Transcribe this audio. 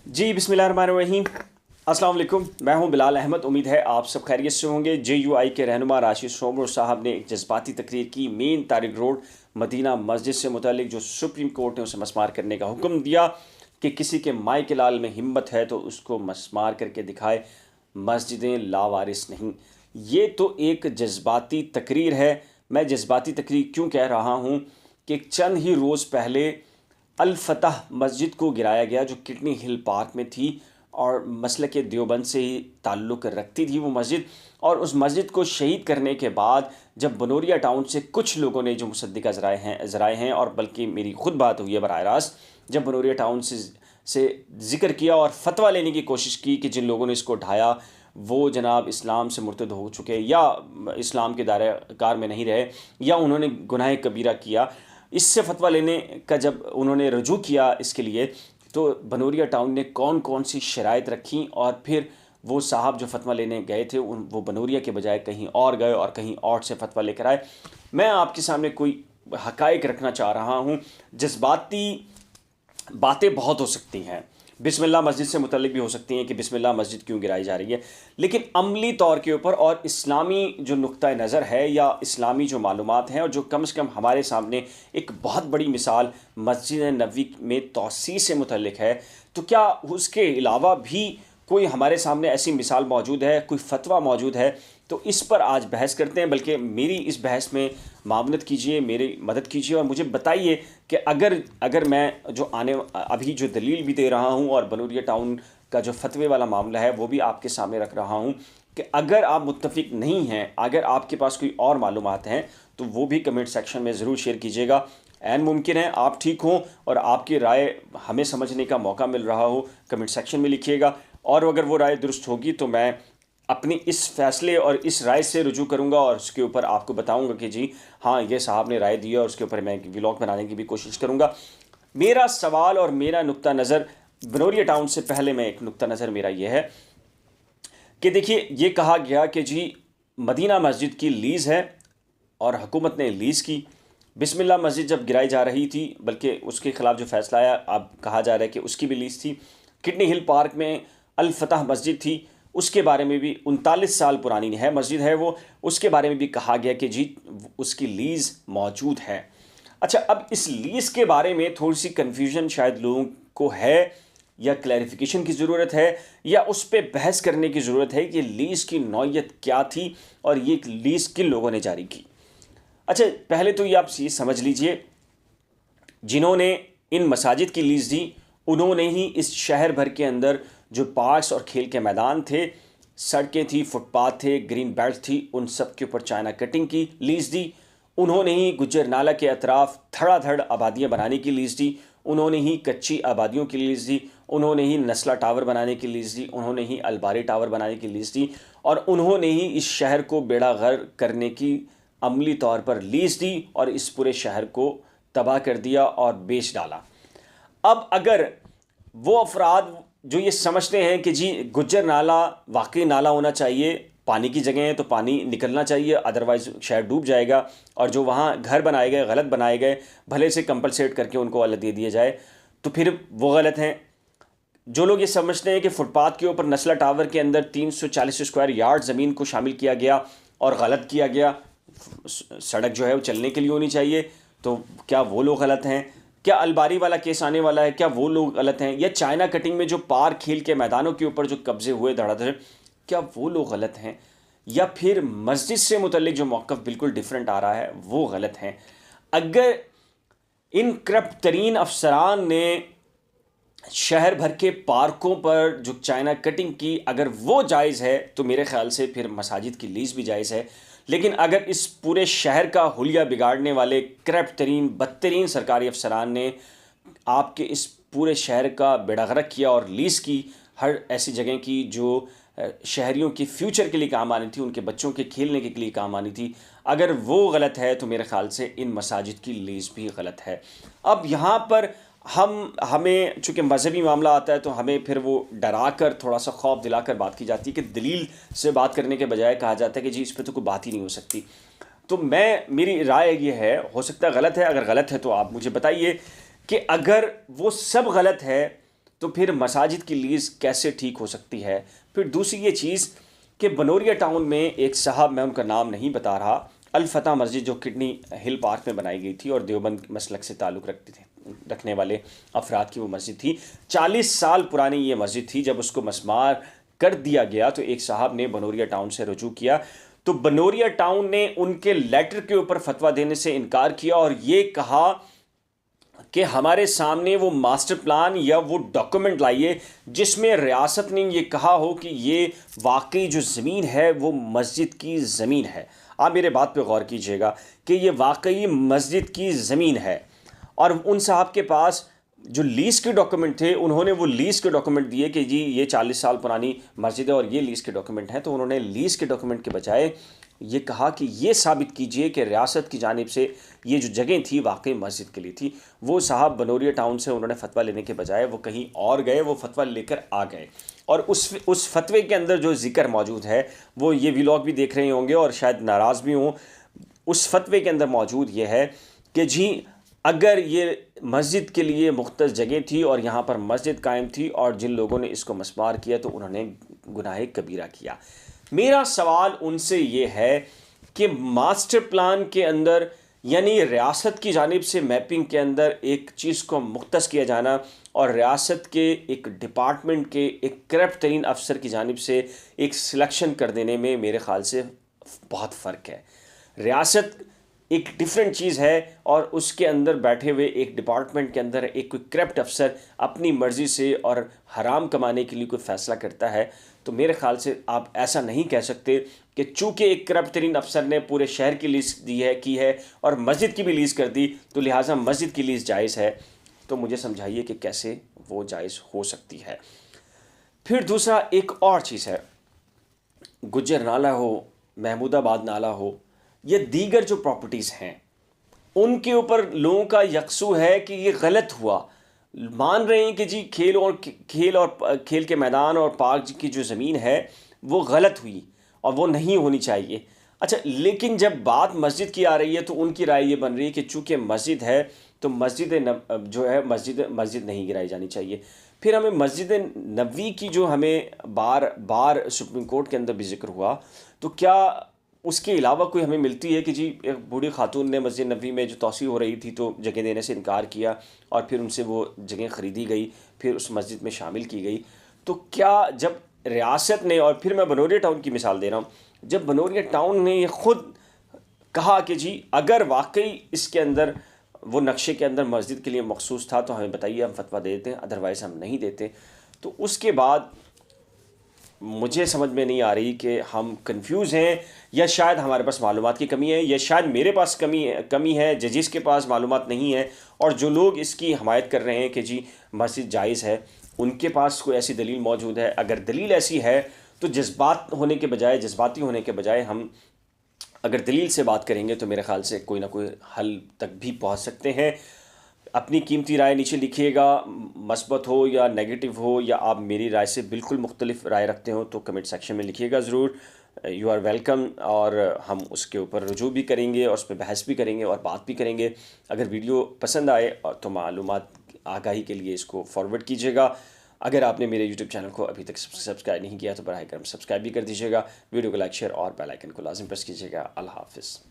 जी बिस्मिल्लाहिर्रहमानिर्रहीम। अस्सलाम वालेकुम। मैं हूं बिलाल अहमद। उम्मीद है आप सब खैरियत से होंगे। JUI के रहनुमा राशिद शोमर साहब ने एक जज्बाती तकरीर की। मेन तारिक रोड मदीना मस्जिद से मुतालिक जो सुप्रीम कोर्ट ने उसे मसमार करने का हुक्म दिया कि किसी के माई के लाल में हिम्मत है तो उसको मसमार करके दिखाए, मस्जिदें लावारिस नहीं। ये तो एक जज्बाती तकरीर है। मैं जज्बाती तकरीर क्यों कह रहा हूँ कि चंद ही रोज़ पहले अल फतह मस्जिद को गिराया गया जो किडनी हिल पार्क में थी और मसलक देवबंद से ही ताल्लुक़ रखती थी वो मस्जिद। और उस मस्जिद को शहीद करने के बाद जब बनोरिया टाउन से कुछ लोगों ने जो मुसद्दिक़ा ज़राए हैं और बल्कि मेरी ख़ुद बात हुई है बराह रास्त, जब बनोरिया टाउन से ज़िक्र किया और फतवा लेने की कोशिश की कि जिन लोगों ने इसको ढाया वो जनाब इस्लाम से मुर्तद हो चुके या इस्लाम के दायरे कार में नहीं रहे या उन्होंने गुनाह कबीरा किया। इससे फतवा लेने का जब उन्होंने रजू किया इसके लिए, तो बनोरिया टाउन ने कौन कौन सी शराइत रखी और फिर वो साहब जो फतवा लेने गए थे वो बनोरिया के बजाय कहीं और गए और कहीं और से फतवा लेकर आए। मैं आपके सामने कोई हकाइक रखना चाह रहा हूँ। जज्बाती बातें बहुत हो सकती हैं, बिस्मिल्लाह मस्जिद से मुतल्लिक भी हो सकती हैं कि बिस्मिल्लाह मस्जिद क्यों गिराई जा रही है, लेकिन अमली तौर के ऊपर और इस्लामी जो नुक्ता नज़र है या इस्लामी जो मालूमात हैं और जो कम से कम हमारे सामने एक बहुत बड़ी मिसाल मस्जिद नबवी में तौसीह से मुतल्लिक है, तो क्या उसके अलावा भी कोई हमारे सामने ऐसी मिसाल मौजूद है, कोई फतवा मौजूद है? तो इस पर आज बहस करते हैं। बल्कि मेरी इस बहस में मावनत कीजिए, मेरी मदद कीजिए और मुझे बताइए कि अगर मैं जो अभी जो दलील भी दे रहा हूँ और बनोरिया टाउन का जो फतवे वाला मामला है वो भी आपके सामने रख रहा हूँ कि अगर आप मुत्तफिक नहीं हैं, अगर आपके पास कोई और मालूमात हैं तो वो भी कमेंट सेक्शन में ज़रूर शेयर कीजिएगा। ऐन मुमकिन है आप ठीक हों और आपकी राय हमें समझने का मौका मिल रहा हो, कमेंट सेक्शन में लिखिएगा। और अगर वो राय दुरुस्त होगी तो मैं अपनी इस फ़ैसले और इस राय से रुजू करूँगा और उसके ऊपर आपको बताऊँगा कि जी हाँ, ये साहब ने राय दी है और उसके ऊपर मैं एक व्लॉग बनाने की भी कोशिश करूँगा। मेरा सवाल और मेरा नुक्ता नज़र बनोरिया टाउन से पहले मैं एक नुक्ता नज़र मेरा ये है कि देखिए, ये कहा गया कि जी मदीना मस्जिद की लीज़ है और हुकूमत ने लीज़ की। बिस्मिल्लाह मस्जिद जब गिराई जा रही थी, बल्कि उसके ख़िलाफ़ जो फ़ैसला आया अब कहा जा रहा है कि उसकी भी लीज़ थी। किडनी हिल पार्क में अल फतह मस्जिद थी, उसके बारे में भी 39 साल पुरानी है मस्जिद है वो, उसके बारे में भी कहा गया कि जी उसकी लीज़ मौजूद है। अच्छा, अब इस लीज़ के बारे में थोड़ी सी कन्फ्यूजन शायद लोगों को है या क्लैरिफिकेशन की ज़रूरत है या उस पर बहस करने की ज़रूरत है कि लीज़ की नौइयत क्या थी और ये लीज़ किन लोगों ने जारी की। अच्छा, पहले तो ये आप ये समझ लीजिए, जिन्होंने इन मसाजिद की लीज़ दी उन्होंने ही इस शहर भर के अंदर जो पार्क्स और खेल के मैदान थे, सड़कें थी, फुटपाथ थे, ग्रीन बेल्ट थी, उन सब के ऊपर चाइना कटिंग की लीज़ दी। उन्होंने ही गुज्जर नाला के अतराफ़ धड़ाधड़ आबादियाँ बनाने की लीज़ दी। उन्होंने ही कच्ची आबादियों की लीज़ दी। उन्होंने ही नस्ला टावर बनाने की लीज़ दी। उन्होंने ही अलबारी टावर बनाने की लीज़ दी और उन्होंने ही इस शहर को बेड़ा गर्क करने की अमली तौर पर लीज़ दी और इस पूरे शहर को तबाह कर दिया और बेच डाला। अब अगर वो अफराद जो ये समझते हैं कि जी गुज्जर नाला वाकई नाला होना चाहिए, पानी की जगह है तो पानी निकलना चाहिए, अदरवाइज़ शहर डूब जाएगा, और जो वहाँ घर बनाए गए गलत बनाए गए, भले से कंपलसेट करके उनको अलग दे दिया जाए, तो फिर वो गलत हैं। जो लोग ये समझते हैं कि फुटपाथ के ऊपर नस्ला टावर के अंदर 340 स्क्वायर यार्ड ज़मीन को शामिल किया गया और गलत किया गया, सड़क जो है वो चलने के लिए होनी चाहिए, तो क्या वो लोग गलत हैं? क्या अलबारी वाला केस आने वाला है, क्या वो लोग गलत हैं? या चाइना कटिंग में जो पार्क खेल के मैदानों के ऊपर जो कब्जे हुए धड़ाधड़, क्या वो लोग गलत हैं? या फिर मस्जिद से मुतल्लिक जो मौक़िफ़ बिल्कुल डिफरेंट आ रहा है वो गलत हैं? अगर इन करप्ट तरीन अफसरान ने शहर भर के पार्कों पर जो चाइना कटिंग की, अगर वो जायज़ है तो मेरे ख़्याल से फिर मसाजिद की लीज़ भी जायज़ है। लेकिन अगर इस पूरे शहर का हुलिया बिगाड़ने वाले करप्ट तरीन बदतरीन सरकारी अफसरान ने आपके इस पूरे शहर का बेड़ा गर्क किया और लीज़ की हर ऐसी जगह की जो शहरियों के फ्यूचर के लिए काम आनी थी, उनके बच्चों के खेलने के लिए काम आनी थी, अगर वो गलत है तो मेरे ख़्याल से इन मसाजिद की लीज़ भी गलत है। अब यहाँ पर हमें चूँकि मज़हबी मामला आता है तो हमें फिर वो डरा कर थोड़ा सा खौफ दिलाकर बात की जाती है कि दलील से बात करने के बजाय कहा जाता है कि जी इस पर तो कोई बात ही नहीं हो सकती। तो मेरी राय ये है, हो सकता है गलत है, अगर गलत है तो आप मुझे बताइए कि अगर वो सब गलत है तो फिर मसाजिद की लीज़ कैसे ठीक हो सकती है। फिर दूसरी ये चीज़ कि बनोरिया टाउन में एक साहब, मैं उनका नाम नहीं बता रहा, अल फतह मस्जिद जो किडनी हिल पार्क में बनाई गई थी और देवबंद मसलक से ताल्लुक़ रखने वाले अफराद की वो मस्जिद थी। 40 साल पुरानी ये मस्जिद थी। जब उसको मस्मार कर दिया गया तो एक साहब ने बनोरिया टाउन से रुजू किया, तो बनोरिया टाउन ने उनके लेटर के ऊपर फतवा देने से इनकार किया और ये कहा कि हमारे सामने वो मास्टर प्लान या वो डॉक्यूमेंट लाइए जिसमें रियासत ने ये कहा हो कि ये वाकई जो ज़मीन है वो मस्जिद की ज़मीन है। आप मेरे बात पे गौर कीजिएगा कि ये वाकई मस्जिद की ज़मीन है। और उन साहब के पास जो लीज़ के डॉक्यूमेंट थे, उन्होंने वो लीज़ के डॉक्यूमेंट दिए कि जी ये 40 साल पुरानी मस्जिद है और ये लीज़ के डॉक्यूमेंट हैं। तो उन्होंने लीज़ के डॉक्यूमेंट के बजाय ये कहा कि ये साबित कीजिए कि रियासत की जानिब से ये जो जगह थी वाकई मस्जिद के लिए थी। वो साहब बनोरिया टाउन से उन्होंने फतवा लेने के बजाय वो कहीं और गए, वो फतवा लेकर आ गए। और उस फतवे के अंदर जो ज़िक्र मौजूद है, वो ये व्लॉग भी देख रहे होंगे और शायद नाराज़ भी हों। उस फतवे के अंदर मौजूद ये है कि जी अगर ये मस्जिद के लिए मुख्तस जगह थी और यहाँ पर मस्जिद कायम थी और जिन लोगों ने इसको मस्मार किया तो उन्होंने गुनाह कबीरा किया। मेरा सवाल उनसे ये है कि मास्टर प्लान के अंदर यानी रियासत की जानिब से मैपिंग के अंदर एक चीज़ को मुख्तस किया जाना और रियासत के एक डिपार्टमेंट के एक करप्ट तरीन अफसर की जानिब से एक सिलेक्शन कर देने में मेरे ख़्याल से बहुत फ़र्क है। रियासत एक डिफरेंट चीज़ है और उसके अंदर बैठे हुए एक डिपार्टमेंट के अंदर एक कोई करप्ट अफसर अपनी मर्ज़ी से और हराम कमाने के लिए कोई फ़ैसला करता है। तो मेरे ख़्याल से आप ऐसा नहीं कह सकते कि चूँकि एक करप्ट तरीन अफसर ने पूरे शहर की लीज़ की है और मस्जिद की भी लीज़ कर दी तो लिहाजा मस्जिद की लीज़ जायज़ है। तो मुझे समझाइए कि कैसे वो जायज़ हो सकती है। फिर दूसरा एक और चीज़ है, गुज्जर नाला हो, महमूदाबाद नाला हो, ये दीगर जो प्रॉपर्टीज़ हैं उनके ऊपर लोगों का यकसू है कि ये गलत हुआ। मान रहे हैं कि जी खेल के मैदान और पार्क की जो ज़मीन है वो गलत हुई और वो नहीं होनी चाहिए। अच्छा, लेकिन जब बात मस्जिद की आ रही है तो उनकी राय ये बन रही है कि चूँकि मस्जिद है तो मस्जिद नहीं गिराई जानी चाहिए। फिर हमें मस्जिद नबवी की जो हमें बार बार सुप्रीम कोर्ट के अंदर भी जिक्र हुआ, तो क्या उसके अलावा कोई हमें मिलती है कि जी एक बूढ़ी खातून ने मस्जिद नबवी में जो तोसी हो रही थी तो जगह देने से इनकार किया और फिर उनसे वो जगह ख़रीदी गई, फिर उस मस्जिद में शामिल की गई। तो क्या जब रियासत ने, और फिर मैं बनोरिया टाउन की मिसाल दे रहा हूँ, जब बनोरिया टाउन ने ये ख़ुद कहा कि जी अगर वाकई इसके अंदर वो नक्शे के अंदर मस्जिद के लिए मखसूस था तो हमें बताइए, हम फतवा दे देते हैं, अदरवाइज़ हम नहीं देते। तो उसके बाद मुझे समझ में नहीं आ रही कि हम कंफ्यूज हैं या शायद हमारे पास मालूमात की कमी है या शायद मेरे पास कमी है, जजिस के पास मालूमात नहीं है और जो लोग इसकी हमायत कर रहे हैं कि जी मस्जिद जायज़ है उनके पास कोई ऐसी दलील मौजूद है। अगर दलील ऐसी है तो जज्बाती होने के बजाय हम अगर दलील से बात करेंगे तो मेरे ख़्याल से कोई ना कोई हल तक भी पहुंच सकते हैं। अपनी कीमती राय नीचे लिखिएगा, मस्बत हो या नेगेटिव हो या आप मेरी राय से बिल्कुल मुख्तलिफ राय रखते हो तो कमेंट सेक्शन में लिखिएगा ज़रूर। यू आर वेलकम और हम उसके ऊपर रुजू भी करेंगे और उस पर बहस भी करेंगे और बात भी करेंगे। अगर वीडियो पसंद आए तो मालूमात आगाही के लिए इसको फॉरवर्ड कीजिएगा। अगर आपने मेरे यूट्यूब चैनल को अभी तक सब्सक्राइब नहीं किया तो बराए करम सब्सक्राइब भी कर दीजिएगा। वीडियो को लाइक, शेयर और बेल आइकन को लाजिम प्रेस कीजिएगा। अल्लाह हाफ़िज़।